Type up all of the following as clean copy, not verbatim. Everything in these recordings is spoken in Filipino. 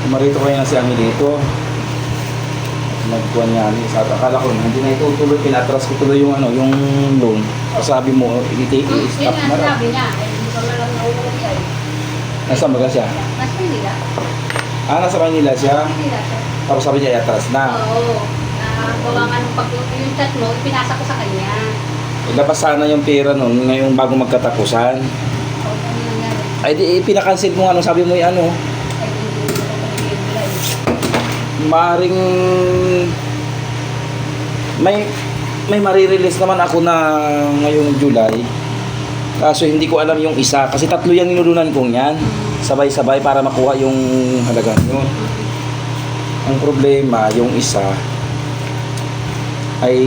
Marito kayo na si Ami dito. Nagkuhan niya ni sa akala ko hindi na itutuloy, pinatras ko tuloy yung ano, yung loan. Sabi mo, i-stop Yun na ang raw. sabi niya, eh, hindi ko na lang nauuwi ay. Nasaan ba siya? Nasa Manila. Nasa Manila siya. Manila siya. Tapos sabi niya, atras na. Oo. Gawa nga nung pag yung chat mo, ipinasa ko sa kanya. Ilabas sana yung pera nun ngayong bago magkatapusan. O, ano nangyari? Ay di, pinakancel mo ano, sabi mo yung ano. Ay, hindi ko na nag-i-reply. Maring may marirelease naman ako na ngayong July. Kaso hindi ko alam yung isa kasi tatlo yung nilulunan kong yan. Sabay-sabay para makuha yung halagang yun. Ang problema, yung isa ay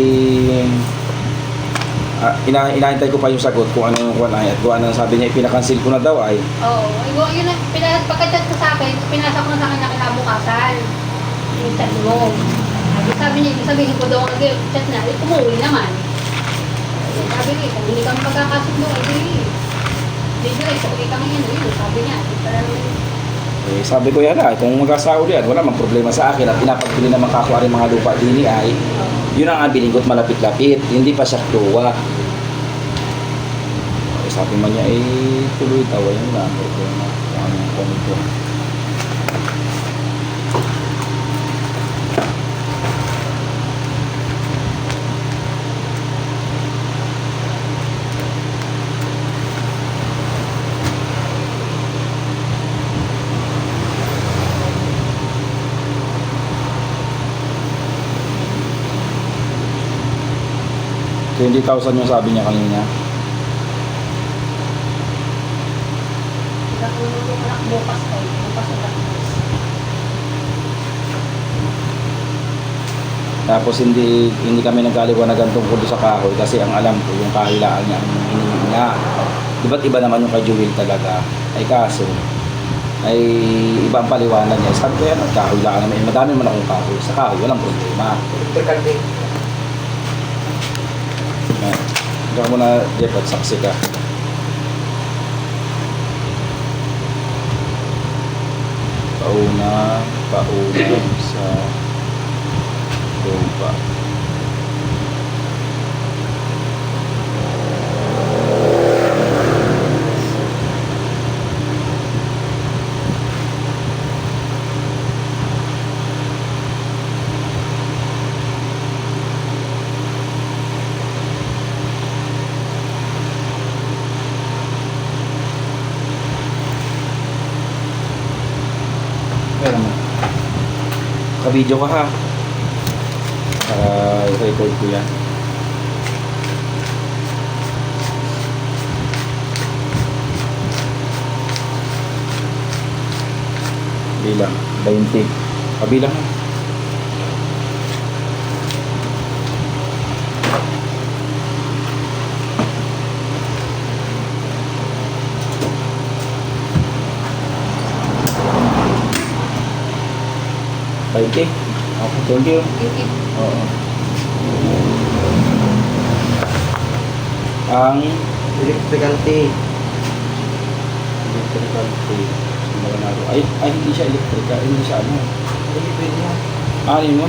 inaantay ko pa yung sagot kung ano yung kuha na at kung ano sabi niya ipinakancel ko na daw ay Oo. Yun ang pagka-chat ko sa akin, pinasa ko na sa kanya kinabukasan. Yung chat mo. Sabi niya, sabihin ko daw ang chat na, umuwi naman. Sabi niya, kung hindi kami pagkakasundo, hindi direct, okay kami yun, sabi niya. eh, sabi ko yan kung mag-asawa yan wala mang problema sa akin at pinapagpili naman kakuha rin mga lupa din ay yun ang abiling ko't malapit-lapit hindi pa siya tuwa. Sabi man niya tuloy tawa yun lang problema kung anong komento. $20,000 yung sabi niya kanina. Nakulog yung anak bukas kayo, bukas ulit. Tapos hindi kami nagkaliwanagan tungkol sa kahoy kasi ang alam ko yung kahilaan niya ang hinihingi niya. Diba't iba naman yung kay Jewel talaga. Ay kaso ay ibang paliwanag niya. Sabi ko yan, kahilaan naman. Madami man akong kahoy. Sa kahoy, walang problema. Diyan mo na, Jeff, at saksi ka. Pauna sa lupa. Kaya naman. Ka-video ka ha. Para i-record ko yan. Bilang 20. Kabilang ha. Okay. Okay, thank you. Thank you. Oo. Ang Electrical tape. electrical tape. Ay, hindi siya electrical. Hindi siya ano. Hindi pwede yan. Ano mo?